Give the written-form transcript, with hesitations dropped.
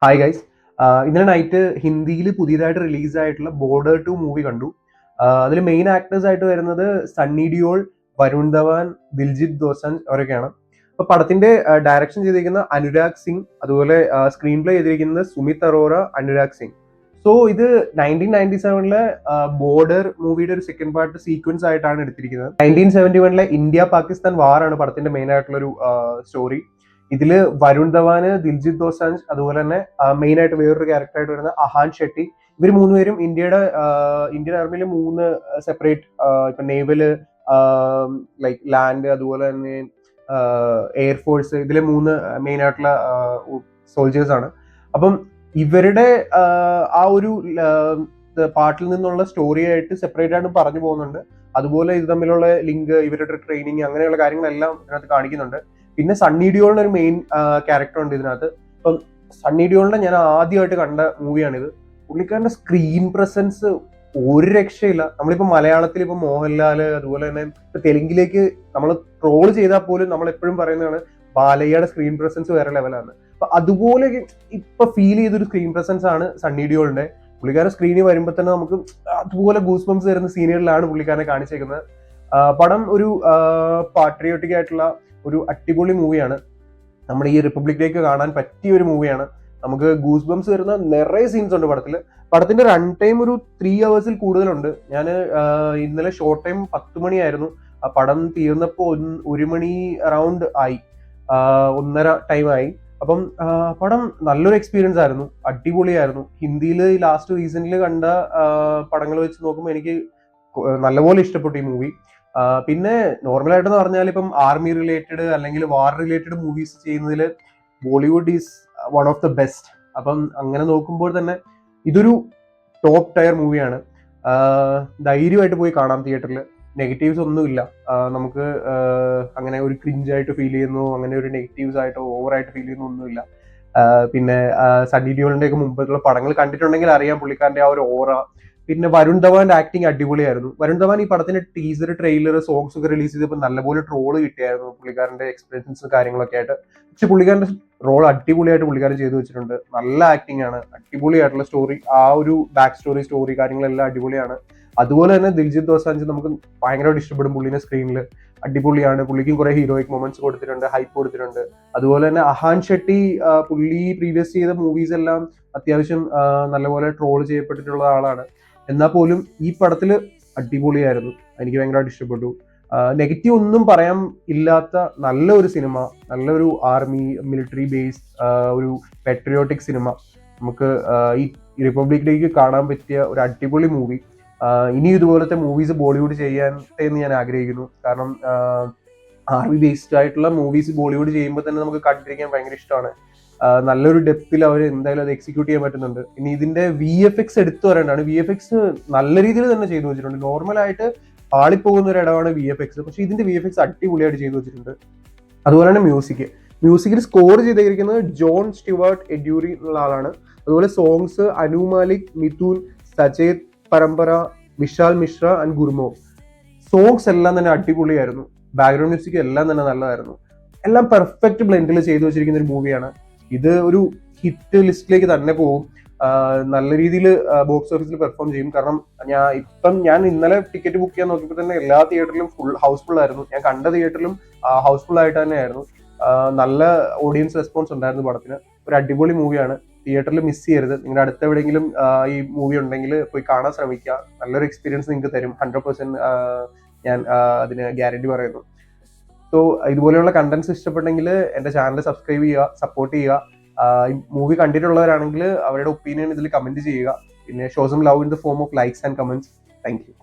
Hi guys. ഇന്നലെ night ഹിന്ദിയിൽ പുതിയതായിട്ട് റിലീസായിട്ടുള്ള ബോർഡർ 2 മൂവി കണ്ടു. അതിൽ മെയിൻ ആക്ടേഴ്സ് ആയിട്ട് വരുന്നത് സണ്ണി ഡിയോൾ, വരുൺ ധവാൻ, ദിൽജിത്ത് ദോസാഞ്ച് അവരൊക്കെയാണ്. അപ്പൊ പടത്തിന്റെ ഡയറക്ഷൻ ചെയ്തിരിക്കുന്ന അനുരാഗ് സിംഗ്, അതുപോലെ സ്ക്രീൻ പ്ലേ ചെയ്തിരിക്കുന്നത് സുമിത് അറോറ, അനുരാഗ് സിംഗ്. സോ ഇത് 1997 ബോർഡർ മൂവിയുടെ ഒരു സെക്കൻഡ് പാർട്ട് സീക്വൻസ് ആയിട്ടാണ് എടുത്തിരിക്കുന്നത്. 1971 ഇന്ത്യ പാകിസ്ഥാൻ വാറാണ് പടത്തിന്റെ മെയിൻ ആയിട്ടുള്ള ഒരു സ്റ്റോറി. ഇതില് വരുൺ ധവാന്, ദിൽജിത്ത് ദോസാഞ്ച്, അതുപോലെ തന്നെ മെയിൻ ആയിട്ട് വേറൊരു ക്യാരക്ടർ ആയിട്ട് വരുന്ന അഹാൻ ഷെട്ടി. ഇവർ മൂന്നുപേരും ഇന്ത്യൻ ആർമിയിൽ 3 സെപ്പറേറ്റ് ഇപ്പൊ നേവല്, ലൈക്ക് ലാൻഡ്, അതുപോലെ തന്നെ എയർഫോഴ്സ്, ഇതിലെ 3 മെയിൻ ആയിട്ടുള്ള സോൾജേഴ്സ് ആണ്. അപ്പം ഇവരുടെ ആ ഒരു പാർട്ടിൽ നിന്നുള്ള സ്റ്റോറി ആയിട്ട് സെപ്പറേറ്റ് ആയിട്ട് പറഞ്ഞു പോകുന്നുണ്ട്. അതുപോലെ ഇത് തമ്മിലുള്ള ലിങ്ക്, ഇവരുടെ ട്രെയിനിങ്, അങ്ങനെയുള്ള കാര്യങ്ങളെല്ലാം ഇതിനകത്ത് കാണിക്കുന്നുണ്ട്. പിന്നെ സണ്ണി ഡിയോളിന്റെ ഒരു മെയിൻ ക്യാരക്ടർ ഉണ്ട് ഇതിനകത്ത്. ഇപ്പം സണ്ണി ഡിയോളിന്റെ ഞാൻ ആദ്യമായിട്ട് കണ്ട മൂവിയാണിത്. പുള്ളിക്കാരന്റെ സ്ക്രീൻ പ്രസൻസ് ഒരു രക്ഷയില്ല. നമ്മളിപ്പോ മലയാളത്തിൽ ഇപ്പൊ മോഹൻലാല്, അതുപോലെ തന്നെ ഇപ്പൊ തെലുങ്കിലേക്ക് നമ്മൾ ട്രോൾ ചെയ്താൽ പോലും നമ്മൾ എപ്പോഴും പറയുന്നതാണ് ബാലയ്യയുടെ സ്ക്രീൻ പ്രസൻസ് വേറെ ലെവലാണ്. അപ്പൊ അതുപോലെ ഇപ്പൊ ഫീൽ ചെയ്തൊരു സ്ക്രീൻ പ്രസൻസ് ആണ് സണ്ണി ഡിയോളിന്റെ. പുള്ളിക്കാരൻ സ്ക്രീനിൽ വരുമ്പോൾ തന്നെ നമുക്ക് അതുപോലെ ഗൂസ് ബംസ് വരുന്ന സീനുകളിലാണ് പുള്ളിക്കാരനെ കാണിച്ചേക്കുന്നത്. പടം ഒരു പാട്രിയോട്ടിക് ആയിട്ടുള്ള ഒരു അടിപൊളി മൂവിയാണ്. നമ്മുടെ ഈ റിപ്പബ്ലിക് ഡേക്ക് കാണാൻ പറ്റിയ ഒരു മൂവിയാണ്. നമുക്ക് ഗൂസ് ബംസ് വരുന്ന നിറയെ സീൻസ് ഉണ്ട് പടത്തില്. പടത്തിന്റെ റൺ ടൈം ഒരു 3 hours കൂടുതലുണ്ട്. ഞാൻ ഇന്നലെ ഷോർട്ട് ടൈം 10 മണിയായിരുന്നു. ആ പടം തീർന്നപ്പോ 1 മണി അറൌണ്ട് ആയി, 1:30 ടൈം ആയി. അപ്പം പടം നല്ലൊരു എക്സ്പീരിയൻസ് ആയിരുന്നു, അടിപൊളിയായിരുന്നു. ഹിന്ദിയിൽ ലാസ്റ്റ് റീസെന്റിൽ കണ്ട പടങ്ങൾ വെച്ച് നോക്കുമ്പോൾ എനിക്ക് നല്ലപോലെ ഇഷ്ടപ്പെട്ടു ഈ മൂവി. പിന്നെ നോർമലായിട്ടെന്ന് പറഞ്ഞാൽ ഇപ്പം ആർമി റിലേറ്റഡ് അല്ലെങ്കിൽ വാർ റിലേറ്റഡ് മൂവീസ് ചെയ്യുന്നതിൽ Bollywood is one of the best. അപ്പം അങ്ങനെ നോക്കുമ്പോൾ തന്നെ ഇതൊരു ടോപ്പ് ടയർ മൂവിയാണ്. ധൈര്യമായിട്ട് പോയി കാണാം തിയേറ്ററിൽ. നെഗറ്റീവ്സ് ഒന്നുമില്ല. നമുക്ക് അങ്ങനെ ഒരു ക്രിഞ്ചായിട്ട് ഫീൽ ചെയ്യുന്നു, അങ്ങനെ ഒരു നെഗറ്റീവ്സ് ആയിട്ടോ ഓവറായിട്ട് ഫീൽ ചെയ്യുന്നു ഒന്നുമില്ല. പിന്നെ സണ്ണി ഡിയോളിന്റെ ഒക്കെ മുമ്പുള്ള പടങ്ങൾ കണ്ടിട്ടുണ്ടെങ്കിൽ അറിയാം പുള്ളിക്കാരന്റെ ആ ഒരു ഓറ. പിന്നെ വരുൺ ധവാന്റെ ആക്ടിങ് അടിപൊളിയായിരുന്നു. വരുൺ ധവാൻ ഈ പടത്തിന്റെ ടീസർ, ട്രെയിലർ, സോങ്സ് ഒക്കെ റിലീസ് ചെയ്തപ്പോൾ നല്ലപോലെ ട്രോള് കിട്ടിയായിരുന്നു പുള്ളിക്കാരന്റെ എക്സ്പ്രഷൻസ് കാര്യങ്ങളൊക്കെ ആയിട്ട്. പക്ഷെ പുള്ളിക്കാരന്റെ റോൾ അടിപൊളിയായിട്ട് പുള്ളിക്കാരൻ ചെയ്തു വെച്ചിട്ടുണ്ട്. നല്ല ആക്ടിങ് ആണ്, അടിപൊളിയായിട്ടുള്ള സ്റ്റോറി, ആ ഒരു ബാക്ക് സ്റ്റോറി കാര്യങ്ങളെല്ലാം അടിപൊളിയാണ്. അതുപോലെ തന്നെ ദിൽജിത്ത് ദോസാഞ്ച് നമുക്ക് ഭയങ്കരമായിട്ട് ഇഷ്ടപ്പെടും. പുള്ളിനെ സ്ക്രീനിൽ അടിപൊളിയാണ്. പുള്ളിക്കും കുറെ ഹീറോയിക് മൊമെന്റ്സ് കൊടുത്തിട്ടുണ്ട്, ഹൈപ്പ് കൊടുത്തിട്ടുണ്ട്. അതുപോലെ തന്നെ അഹാൻ ഷെട്ടി, പുള്ളി പ്രീവിയസ് ചെയ്ത മൂവീസ് എല്ലാം അത്യാവശ്യം നല്ലപോലെ ട്രോൾ ചെയ്യപ്പെട്ടിട്ടുള്ള ആളാണ്. എന്നാൽ പോലും ഈ പടത്തിൽ അടിപൊളിയായിരുന്നു. എനിക്ക് ഭയങ്കരമായിട്ട് ഇഷ്ടപ്പെട്ടു. നെഗറ്റീവ് ഒന്നും പറയാൻ ഇല്ലാത്ത നല്ലൊരു സിനിമ, നല്ലൊരു ആർമി മിലിറ്ററി ബേസ്ഡ് ഒരു പെട്രിയോട്ടിക് സിനിമ നമുക്ക് ഈ റിപ്പബ്ലിക് ഡേക്ക് കാണാൻ പറ്റിയ ഒരു അടിപൊളി മൂവി. ഇനി ഇതുപോലത്തെ മൂവീസ് ബോളിവുഡ് ചെയ്യാൻ എന്ന് ഞാൻ ആഗ്രഹിക്കുന്നു. കാരണം ആർമി ബേസ്ഡ് ആയിട്ടുള്ള മൂവീസ് ബോളിവുഡ് ചെയ്യുമ്പോൾ തന്നെ നമുക്ക് കണ്ടിരിക്കാൻ ഭയങ്കര ഇഷ്ടമാണ്. നല്ലൊരു ഡെപ്തിൽ അവർ എന്തായാലും അത് എക്സിക്യൂട്ട് ചെയ്യാൻ പറ്റുന്നുണ്ട്. ഇനി ഇതിന്റെ VFX എടുത്തു പറയേണ്ടതാണ്. VFX നല്ല രീതിയിൽ തന്നെ ചെയ്തു വെച്ചിട്ടുണ്ട്. നോർമലായിട്ട് പാളിപ്പോകുന്ന ഒരു ഇടമാണ് VFX, പക്ഷെ ഇതിന്റെ VFX അടിപൊളിയായിട്ട് ചെയ്തു വെച്ചിട്ടുണ്ട്. അതുപോലെ തന്നെ മ്യൂസിക്കിൽ സ്കോർ ചെയ്തിരിക്കുന്നത് ജോൺ സ്റ്റുവർട്ട് എഡ്യൂറി എന്നുള്ള ആളാണ്. അതുപോലെ സോങ്സ് അനു മാലിക്, മിഥുൻ, സചേത് പരമ്പര, വിശാൽ മിശ്ര ആൻഡ് ഗുർമോ. സോങ്സ് എല്ലാം തന്നെ അടിപൊളിയായിരുന്നു. ബാക്ക്ഗ്രൗണ്ട് മ്യൂസിക് എല്ലാം തന്നെ നല്ലതായിരുന്നു. എല്ലാം പെർഫെക്റ്റ് ബ്ലെൻഡിൽ ചെയ്തു വെച്ചിരിക്കുന്ന ഒരു മൂവിയാണ്. ഇത് ഒരു ഹിറ്റ് ലിസ്റ്റിലേക്ക് തന്നെ പോകും. നല്ല രീതിയിൽ ബോക്സ് ഓഫീസിൽ പെർഫോം ചെയ്യും. കാരണം ഞാൻ ഇന്നലെ ടിക്കറ്റ് ബുക്ക് ചെയ്യാൻ നോക്കിയപ്പോൾ തന്നെ എല്ലാ തിയേറ്ററിലും ഹൗസ്ഫുൾ ആയിരുന്നു. ഞാൻ കണ്ട തിയേറ്ററിലും ഹൗസ്ഫുൾ ആയിട്ട് തന്നെയായിരുന്നു. നല്ല ഓഡിയൻസ് റെസ്പോൺസ് ഉണ്ടായിരുന്നു പടത്തിന്. ഒരു അടിപൊളി മൂവിയാണ്. തിയേറ്ററിൽ മിസ് ചെയ്യരുത്. നിങ്ങളുടെ അടുത്ത് എവിടെയെങ്കിലും ഈ മൂവി ഉണ്ടെങ്കിൽ പോയി കാണാൻ ശ്രമിക്കുക. നല്ലൊരു എക്സ്പീരിയൻസ് നിങ്ങൾക്ക് തരും. 100% ഞാൻ അതിന് ഗ്യാരണ്ടി പറയുന്നു. സോ ഇതുപോലെയുള്ള കണ്ടന്റ്സ് ഇഷ്ടപ്പെട്ടെങ്കിൽ എൻ്റെ ചാനൽ സബ്സ്ക്രൈബ് ചെയ്യുക, സപ്പോർട്ട് ചെയ്യുക. ഈ മൂവി കണ്ടിട്ടുള്ളവരാണെങ്കിൽ അവരുടെ ഒപ്പീനിയൻ ഇതിൽ കമന്റ് ചെയ്യുക. പിന്നെ show some love in the form of likes and comments. Thank U.